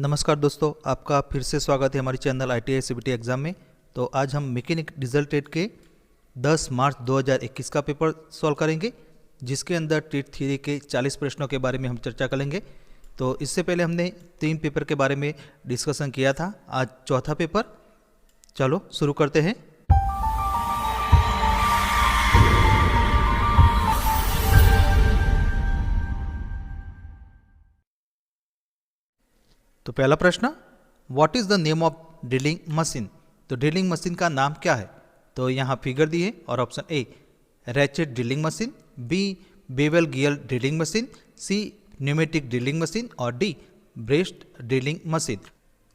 नमस्कार दोस्तों, आपका फिर से स्वागत है हमारे चैनल ITI CBT एग्ज़ाम में। तो आज हम मैकेनिक डीजल ट्रेड के 10 मार्च 2021 का पेपर सॉल्व करेंगे, जिसके अंदर ट्रेड थ्योरी के 40 प्रश्नों के बारे में हम चर्चा करेंगे। तो इससे पहले हमने 3 पेपर के बारे में डिस्कशन किया था, आज चौथा पेपर। चलो शुरू करते हैं। तो पहला प्रश्न, what is the name of drilling machine. तो ड्रिलिंग मशीन का नाम क्या है? तो यहाँ फिगर दी है और option A ratchet drilling machine, B bevel gear drilling machine, C pneumatic drilling machine और डी ब्रेस्ट ड्रिलिंग मशीन।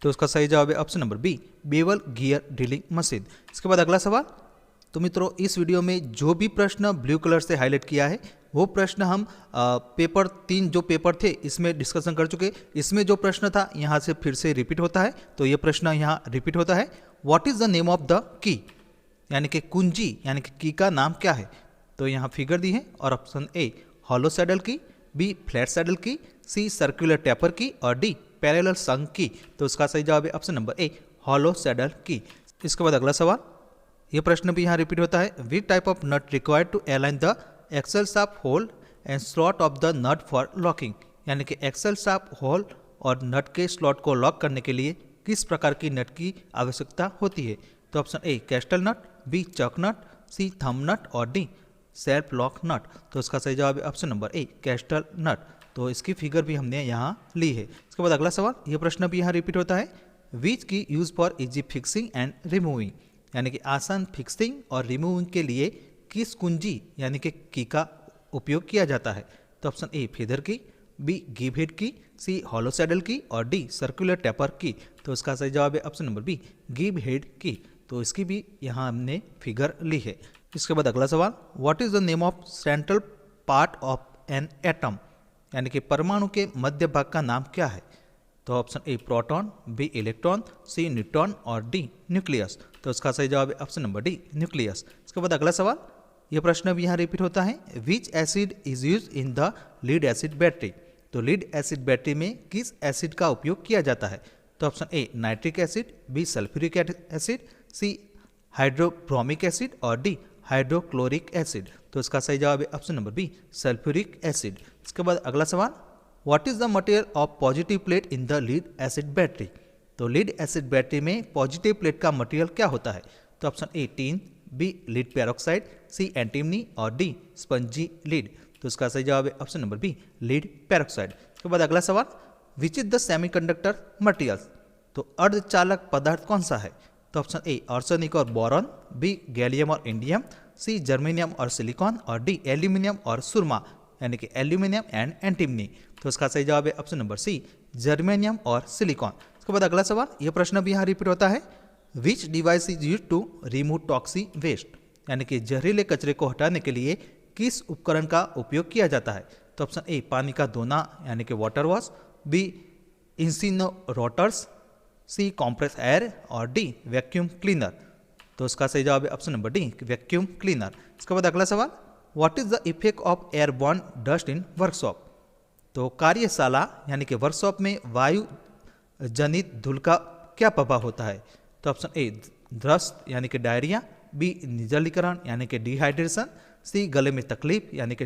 तो उसका सही जवाब है option number B, bevel gear drilling machine. इसके बाद अगला सवाल। तो मित्रों, इस वीडियो में जो भी प्रश्न ब्लू कलर से हाईलाइट किया है वो प्रश्न हम पेपर 3 जो पेपर थे इसमें डिस्कशन कर चुके। इसमें जो प्रश्न था यहाँ से फिर से रिपीट होता है, तो ये प्रश्न यहाँ रिपीट होता है। What is the name of the key, यानी कि कुंजी यानी कि की का नाम क्या है? तो यहाँ फिगर दी है और ऑप्शन ए हॉलो सैडल की, बी फ्लैट सैडल की, सी सर्कुलर टैपर की और डी पैरेलल संग की। तो उसका सही जवाब है ऑप्शन नंबर ए हॉलो सैडल की। इसके बाद अगला सवाल, ये प्रश्न भी यहाँ रिपीट होता है। Which type of nut required to align the axle shaft hole and slot of the nut for locking, यानी कि एक्सल शाफ्ट होल और नट के स्लॉट को लॉक करने के लिए किस प्रकार की नट की आवश्यकता होती है? तो option a castle nut, b chuck nut, c thumb nut और डी सेल्फ लॉक नट। तो इसका सही जवाब है ऑप्शन नंबर ए कैस्टल नट। तो इसकी फिगर भी हमने यहाँ ली है। इसके बाद अगला सवाल, यह प्रश्न भी यहाँ रिपीट होता है। विच की use for easy fixing and removing, यानी कि आसान फिक्सिंग और रिमूविंग के लिए किस कुंजी यानी कि की का उपयोग किया जाता है? तो ऑप्शन ए फेदर की, बी गिव हेड की, सी हॉलो सैडल की और डी सर्कुलर टैपर की। तो इसका सही जवाब है ऑप्शन नंबर बी गिव हेड की। तो इसकी भी यहाँ हमने फिगर ली है। इसके बाद अगला सवाल, what is the name of central part of an atom, यानी कि परमाणु के मध्य भाग का नाम क्या है? तो option A proton, B electron, C neutron और डी न्यूक्लियस। तो इसका सही जवाब है ऑप्शन नंबर डी न्यूक्लियस। इसके बाद अगला सवाल, यह प्रश्न भी यहाँ रिपीट होता है। Which acid is use in the lead acid battery. तो लीड एसिड बैटरी में किस एसिड का उपयोग किया जाता है? तो option A nitric acid, B sulphuric acid, C hydrobromic acid और डी हाइड्रोक्लोरिक एसिड। तो इसका सही जवाब है option number B sulphuric acid. इसके बाद अगला सवाल, what is the material of positive plate in the lead acid battery. तो लीड एसिड बैटरी में पॉजिटिव प्लेट का मटेरियल क्या होता है? तो option A tin, B lead peroxide, C antimony और डी स्पंजी लीड। तो इसका सही जवाब है option number B lead peroxide. उसके बाद अगला सवाल, which is the semiconductor materials. तो अर्धचालक पदार्थ कौन सा है? तो ऑप्शन ए आर्सेनिक और बोरॉन, बी गैलियम और इंडियम, सी जर्मेनियम और सिलिकॉन और डी एल्यूमिनियम और सुरमा, यानी कि एल्यूमिनियम एंड एंटीमनी। तो इसका सही जवाब है ऑप्शन नंबर सी जर्मेनियम और सिलिकॉन। उसके बाद अगला सवाल, यह प्रश्न भी यहाँ रिपीट होता है। Which device is use to remove toxic waste, यानी कि जहरीले कचरे को हटाने के लिए किस उपकरण का उपयोग किया जाता है? तो ऑप्शन ए पानी का धोना यानी कि वाटर वॉश, बी इंसिनोरोटर्स, सी कॉम्प्रेस एयर और डी वैक्यूम क्लीनर। तो इसका सही जवाब है option number D vacuum cleaner. इसके बाद अगला सवाल, what is the effect of airborne dust in workshop. तो कार्यशाला यानी कि वर्कशॉप में वायु जनित धूल का क्या प्रभाव होता है? तो ऑप्शन ए दस्त यानी कि डायरिया, बी निर्जलीकरण यानी कि डिहाइड्रेशन, सी गले में तकलीफ यानी कि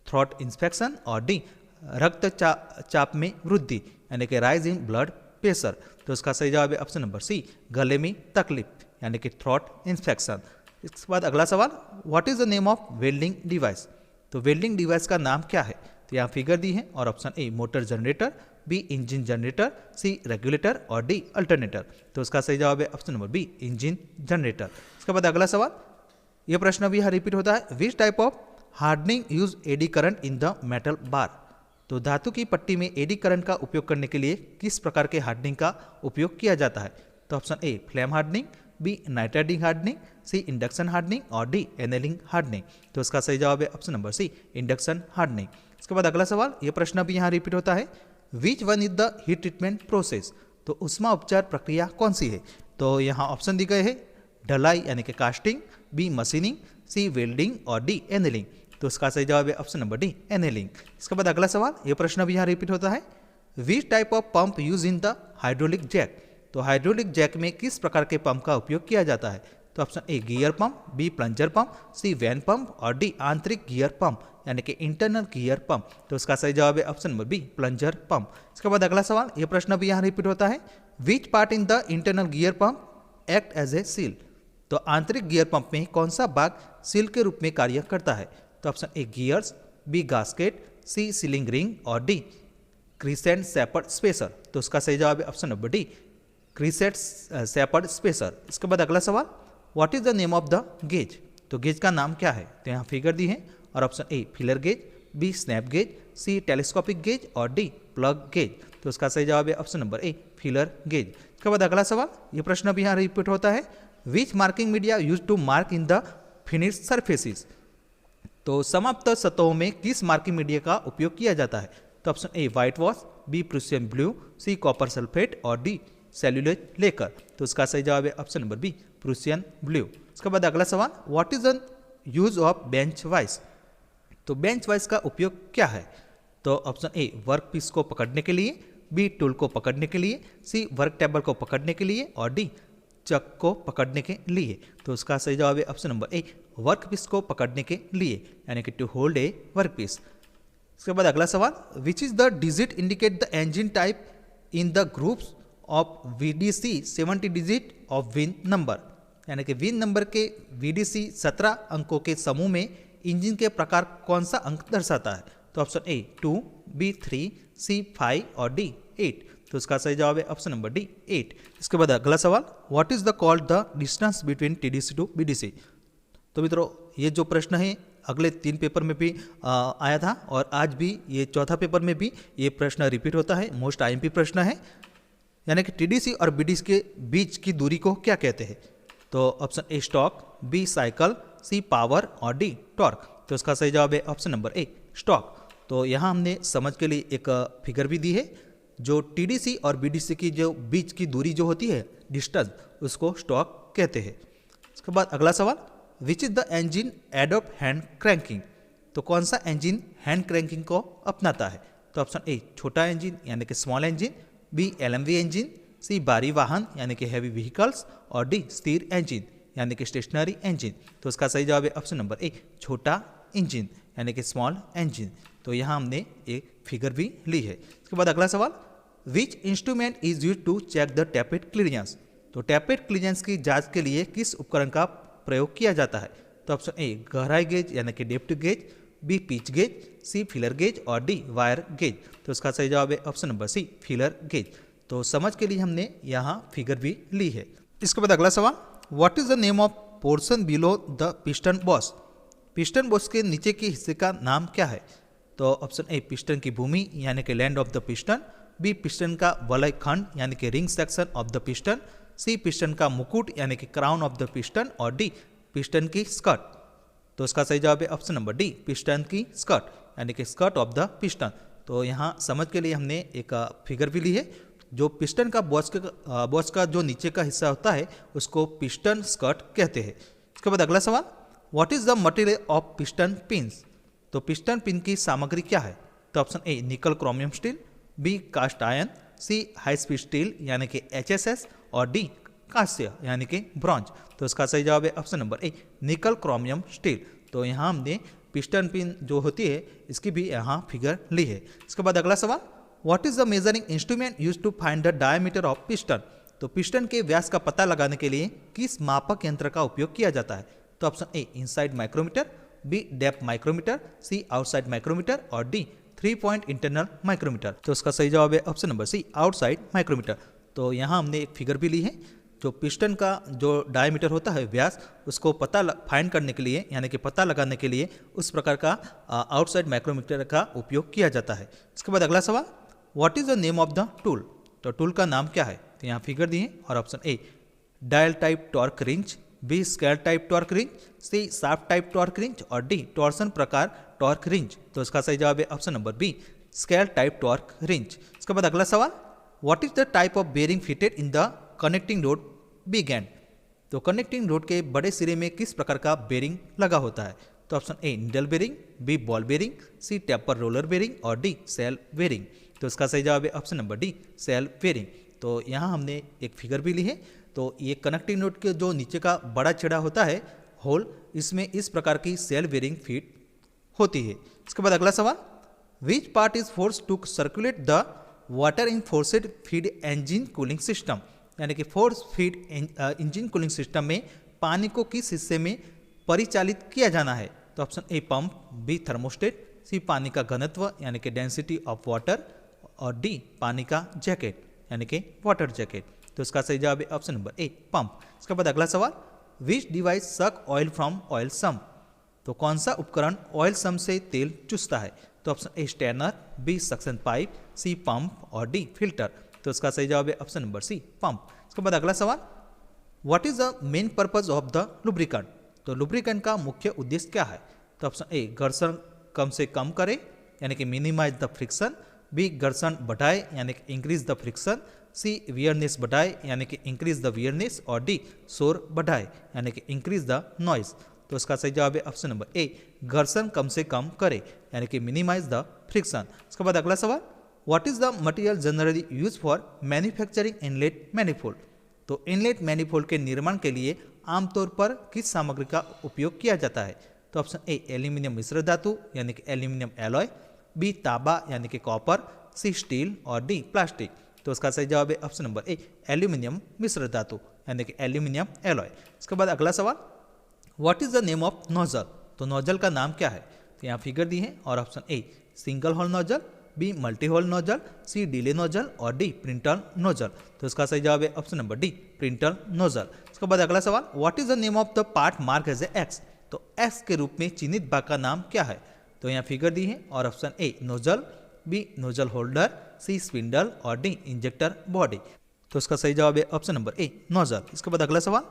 थ्रोट इन्फेक्शन और डी रक्तचाप में वृद्धि यानी कि राइज इन ब्लड प्रेशर। तो इसका सही जवाब है ऑप्शन नंबर सी गले में तकलीफ यानी कि थ्रोट इन्फेक्शन। इसके बाद अगला सवाल, what is the name of welding device. तो वेल्डिंग डिवाइस का नाम क्या है? तो यहाँ फिगर दी है और option A motor generator, B engine generator, C regulator और डी अल्टरनेटर। तो इसका सही जवाब है option number B engine generator. इसके बाद अगला सवाल, यह प्रश्न भी यहाँ रिपीट होता है। Which type of hardening use eddy current in the metal bar. तो धातु की पट्टी में एडी करंट का उपयोग करने के लिए किस प्रकार के हार्डनिंग का उपयोग किया जाता है? तो option A flame hardening, B nitriding hardening, C induction hardening और डी एनेलिंग हार्डनिंग। तो इसका सही जवाब है option number C induction hardening. इसके बाद अगला सवाल, यह प्रश्न भी यहाँ रिपीट होता है। विच one is the heat treatment process. तो उष्मा उपचार प्रक्रिया कौन सी है? तो यहाँ ऑप्शन दी गए हैं ढलाई यानी कि कास्टिंग, बी मशीनिंग, सी वेल्डिंग और डी एनेलिंग। तो इसका सही जवाब है ऑप्शन नंबर डी एनेलिंग। इसके बाद अगला सवाल, यह प्रश्न भी यहाँ रिपीट होता है। Which type of pump use in the hydraulic jack, तो हाइड्रोलिक जैक में किस प्रकार के पंप का उपयोग किया जाता है? तो option A gear pump, B plunger pump, C vane pump और डी आंतरिक गियर पंप यानी कि इंटरनल गियर पंप। तो इसका सही जवाब है option number B plunger pump. इसके बाद अगला सवाल, यह प्रश्न भी यहाँ रिपीट होता है, which part in the internal gear pump act as a seal, तो आंतरिक गियर पंप में कौन सा भाग सील के रूप में कार्य करता है? तो option A gears, B gasket, C sealing ring और डी क्रीसेंट सेपर्ड स्पेसर। तो उसका सही जवाब है option number D crescent shaped spacer. इसके बाद अगला सवाल, what is the name of the gauge, तो गेज का नाम क्या है? तो यहाँ फिगर दी है और option A feeler gauge, B snap gauge, C telescopic gauge और डी प्लग गेज। तो उसका सही जवाब है option number A feeler gauge. इसके बाद अगला सवाल, ये प्रश्न भी यहाँ रिपीट होता है, which marking media use to mark in the finish surfaces, तो समाप्त सतहों में किस मार्किंग मीडिया का उपयोग किया जाता है? तो option A whitewash, B Prussian blue, C copper sulphate और डी सेल्यूलोज लेकर। तो उसका सही जवाब है option number B Prussian blue. इसके बाद अगला सवाल, what is the use of bench vice, तो बेंच वाइस का उपयोग क्या है? तो ऑप्शन ए वर्क पीस को पकड़ने के लिए, बी टूल को पकड़ने के लिए, सी वर्क टेबल को पकड़ने के लिए और डी चक को पकड़ने के लिए। तो उसका सही जवाब है option number A work piece को पकड़ने के लिए यानी कि to hold a work piece. इसके बाद अगला सवाल, which is the digit indicate the engine type in the groups of VDC 70 digit of VIN number, यानी कि विन नंबर के VDC 17 अंकों के समूह में इंजन के प्रकार कौन सा अंक दर्शाता है? तो ऑप्शन ए 2, बी 3, सी 5 और डी 8। तो इसका सही जवाब है ऑप्शन नंबर डी 8। इसके बाद अगला सवाल, what is the called the distance between TDC to BDC, तो मित्रों ये जो प्रश्न है अगले 3 पेपर में भी आया था और आज भी ये चौथा पेपर में भी ये प्रश्न रिपीट होता है, मोस्ट IMP प्रश्न है, यानी कि TDC और BDC के बीच की दूरी को क्या कहते हैं? तो option A stroke, B cycle, C power और डी टॉर्क। तो इसका सही जवाब है ऑप्शन नंबर ए स्टॉक। तो यहाँ हमने समझ के लिए एक फिगर भी दी है, जो TDC और BDC की जो बीच की दूरी जो होती है डिस्टेंस, उसको स्टॉक कहते हैं। इसके बाद अगला सवाल, which is the engine adopt hand cranking, तो कौन सा इंजन हैंड क्रैंकिंग को अपनाता है? तो ऑप्शन ए छोटा इंजन यानी कि small engine, b LMV engine, c भारी वाहन यानी कि हैवी व्हीकल्स और डी स्थिर इंजन यानी कि स्टेशनरी इंजन। तो इसका सही जवाब है ऑप्शन नंबर ए छोटा इंजन यानी कि स्मॉल इंजन। तो यहाँ हमने एक फिगर भी ली है। इसके बाद अगला सवाल, which instrument is use to check the tappet clearance, तो टैपेट क्लियरेंस की जांच के लिए किस उपकरण का प्रयोग किया जाता है? तो ऑप्शन ए गहराई गेज यानी कि depth gauge, b pitch gauge, c filler gauge और डी वायर गेज। तो इसका सही जवाब है option number c filler gauge. तो समझ के लिए हमने यहाँ फिगर भी ली है। इसके बाद अगला सवाल, what is the name of portion below the piston boss, piston boss के नीचे के हिस्से का नाम क्या है? तो ऑप्शन ए पिस्टन की भूमि यानी कि land of the piston, B piston का वलय खंड यानी कि ring section of the piston, C piston का मुकुट यानी कि क्राउन ऑफ द पिस्टन और डी पिस्टन की स्कर्ट। तो इसका सही जवाब है ऑप्शन नंबर डी पिस्टन की स्कर्ट यानी कि स्कर्ट ऑफ द पिस्टन। तो यहाँ समझ के लिए हमने एक फिगर भी ली है, जो पिस्टन का बॉस का जो नीचे का हिस्सा होता है उसको पिस्टन स्कर्ट कहते हैं। इसके बाद अगला सवाल, what is the material of piston pins, तो पिस्टन पिन की सामग्री क्या है? तो option A nickel chromium steel, B cast iron, C high speed steel यानी कि HSS और डी कांस्य यानी कि ब्रॉन्ज। तो इसका सही जवाब है ऑप्शन नंबर ए निकल क्रोमियम स्टील। तो यहाँ हमने पिस्टन पिन जो होती है इसकी भी यहाँ फिगर ली है। इसके बाद अगला सवाल, what is the measuring instrument use to find the diameter of piston, तो पिस्टन के व्यास का पता लगाने के लिए किस मापक यंत्र का उपयोग किया जाता है? तो option A inside micrometer, B depth micrometer, C outside micrometer और डी 3 पॉइंट इंटरनल माइक्रोमीटर। तो उसका सही जवाब है option number C outside micrometer. तो यहाँ हमने एक फिगर भी ली है, जो पिस्टन का जो डायमीटर होता है व्यास, उसको फाइंड करने के लिए यानी कि पता लगाने के लिए उस प्रकार का आउटसाइड माइक्रोमीटर का उपयोग किया जाता है। इसके बाद अगला सवाल, what is the name of the tool, तो टूल का नाम क्या है? तो यहाँ फिगर दी है और option A dial type torque wrench, B scale type torque wrench, C shaft type torque wrench और डी टॉर्सन प्रकार टॉर्क रिंच। तो इसका सही जवाब है option number B scale type torque wrench. इसके बाद अगला सवाल, what is the type of bearing fitted in the connecting rod big end, तो कनेक्टिंग रोड के बड़े सिरे में किस प्रकार का बेरिंग लगा होता है? तो option A needle bearing, B ball bearing, C taper roller bearing और डी सेल बेरिंग। तो इसका सही जवाब है option number D, shell bearing. तो यहाँ हमने एक फिगर भी ली है। तो ये कनेक्टिंग नोड के जो नीचे का बड़ा छेड़ा होता है होल, इसमें इस प्रकार की सेल्फ वेयरिंग फीड होती है। इसके बाद अगला सवाल, which part is force to circulate the water in forced feed engine cooling system, यानी कि force feed engine cooling system में पानी को किस हिस्से में परिचालित किया जाना है। तो option a pump, b thermostat, c पानी का घनत्व यानी कि डेंसिटी ऑफ वाटर, और डी पानी का जैकेट यानी कि वाटर जैकेट। तो इसका सही जवाब है ऑप्शन नंबर ए पंप। इसके बाद अगला सवाल, विच डिवाइस सक ऑयल फ्रॉम ऑयल सम्प, तो कौन सा उपकरण ऑयल सम्प से तेल चूसता है। तो option A strainer, B suction pipe, C pump और डी फिल्टर। तो इसका सही जवाब है ऑप्शन नंबर सी पंप। इसके बाद अगला सवाल, what is the main purpose of the lubricant, तो लुब्रिकेंट का मुख्य उद्देश्य क्या है। तो ऑप्शन ए घर्षण कम से कम करे यानी कि मिनिमाइज द फ्रिक्शन, बी घर्षण बढ़ाए यानी कि increase the friction, C weariness बढ़ाए यानी कि इंक्रीज द वियरनेस, और डी शोर बढ़ाए यानी कि इंक्रीज द नॉइज। तो इसका सही जवाब है ऑप्शन नंबर ए घर्षण कम से कम करे यानी कि मिनिमाइज द फ्रिक्शन। इसके बाद अगला सवाल, what is the material generally use for manufacturing inlet manifold, तो इनलेट मैनिफोल्ड के निर्माण के लिए आमतौर पर किस सामग्री का उपयोग किया जाता है। तो ऑप्शन ए एल्यूमिनियम मिश्र धातु यानी कि एल्यूमिनियम एलॉय, बी तांबा यानी कि कॉपर, सी स्टील और डी प्लास्टिक। तो इसका सही जवाब है ऑप्शन नंबर ए एल्यूमिनियम मिश्र धातु यानी कि एल्यूमिनियम एलॉय। इसके बाद अगला सवाल, what is the name of nozzle, तो नोजल का नाम क्या है। तो यहाँ फिगर दी है और option A single hole nozzle, B multi hole nozzle, C delay nozzle और डी प्रिंटर नोजल। तो इसका सही जवाब है option number D printer nozzle. इसके बाद अगला सवाल, what is the name of the part mark as a X, तो एक्स के रूप में चिन्हित भाग का नाम क्या है। तो यहाँ फिगर दी है और option A nozzle, B nozzle holder, C spindle और डी इंजेक्टर बॉडी। तो इसका सही जवाब है ऑप्शन नंबर ए नोजल। इसके बाद अगला सवाल,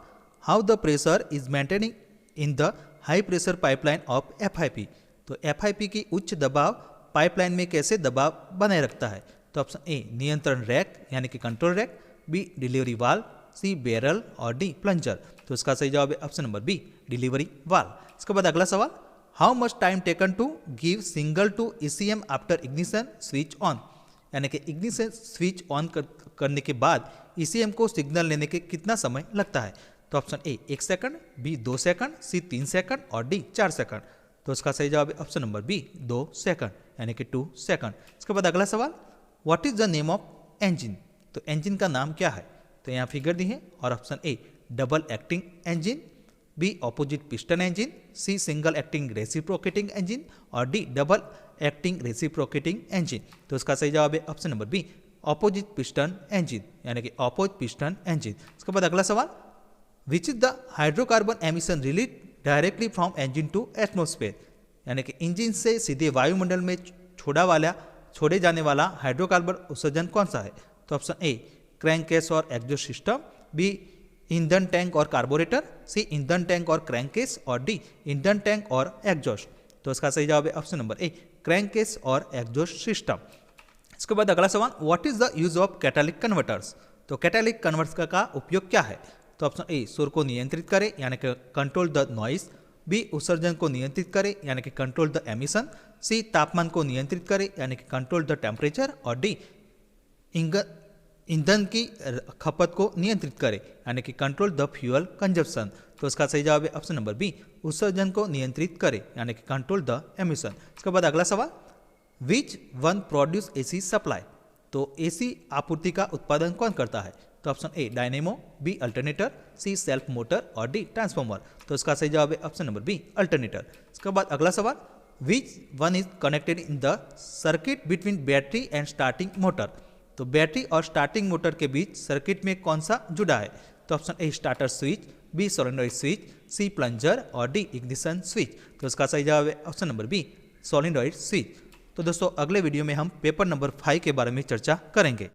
how the pressure is maintaining in the high pressure pipeline of FIP, तो FIP की उच्च दबाव पाइपलाइन में कैसे दबाव बनाए रखता है। तो ऑप्शन ए नियंत्रण रैक यानी कि control rack, b delivery valve, c barrel और डी प्लंजर। तो इसका सही जवाब है option number b delivery valve. इसके बाद अगला सवाल, how much time taken to give single to ECM after ignition switch on, यानी कि इग्निशन स्विच ऑन करने के बाद ECM को सिग्नल लेने के कितना समय लगता है। तो option A 1 second, B 2 second, C 3 second और डी 4 सेकंड। तो इसका सही जवाब है ऑप्शन नंबर बी 2 सेकंड यानी कि 2 सेकंड। इसके बाद अगला सवाल, what is the name of engine, तो इंजन का नाम क्या है। तो यहाँ फिगर दी है और option a double acting engine, b opposite piston engine, c single acting reciprocating engine और d double acting reciprocating engine. तो इसका सही जवाब है option number b opposite piston engine यानी कि ऑपोजिट पिस्टन इंजन। इसके बाद अगला सवाल, which is the hydrocarbon emission release directly from engine to atmosphere, यानी कि इंजन से सीधे वायुमंडल में छोड़े जाने वाला हाइड्रोकार्बन उत्सर्जन कौन सा है। तो ऑप्शन ए क्रैंककेस और एग्जॉस्ट सिस्टम, बी ईंधन टैंक और कार्बोरेटर, सी ईंधन टैंक और क्रैंककेस और डी ईंधन टैंक और एग्जॉस्ट। तो इसका सही जवाब है ऑप्शन नंबर ए क्रैंककेस और एग्जॉस्ट सिस्टम। इसके बाद अगला सवाल, what is the use of catalytic converters, तो कैटालिटिक कन्वर्टर्स का उपयोग क्या है। तो ऑप्शन ए शोर को नियंत्रित करे यानी कि कंट्रोल द नॉइस, बी उत्सर्जन को नियंत्रित करे यानी कि कंट्रोल द एमिशन, सी तापमान को नियंत्रित करे यानी कि कंट्रोल द टेम्परेचर और डी ईंधन की खपत को नियंत्रित करे यानी कि कंट्रोल द फ्यूअल कंजप्शन। तो इसका सही जवाब है ऑप्शन नंबर बी उत्सर्जन को नियंत्रित करे यानी कि कंट्रोल द एमिशन। इसके बाद अगला सवाल, which one produce AC supply, तो AC आपूर्ति का उत्पादन कौन करता है। तो option A dynamo, B alternator, C self motor और डी ट्रांसफॉर्मर। तो इसका सही जवाब है ऑप्शन नंबर बी अल्टरनेटर। इसके बाद अगला सवाल, which one is connected in the circuit between battery and starting motor, तो बैटरी और स्टार्टिंग मोटर के बीच सर्किट में कौन सा जुड़ा है। तो option A starter switch, B solenoid switch, C plunger और डी इग्निशन स्विच। तो इसका सही जवाब है option number B solenoid switch. तो दोस्तों अगले वीडियो में हम पेपर नंबर 5 के बारे में चर्चा करेंगे।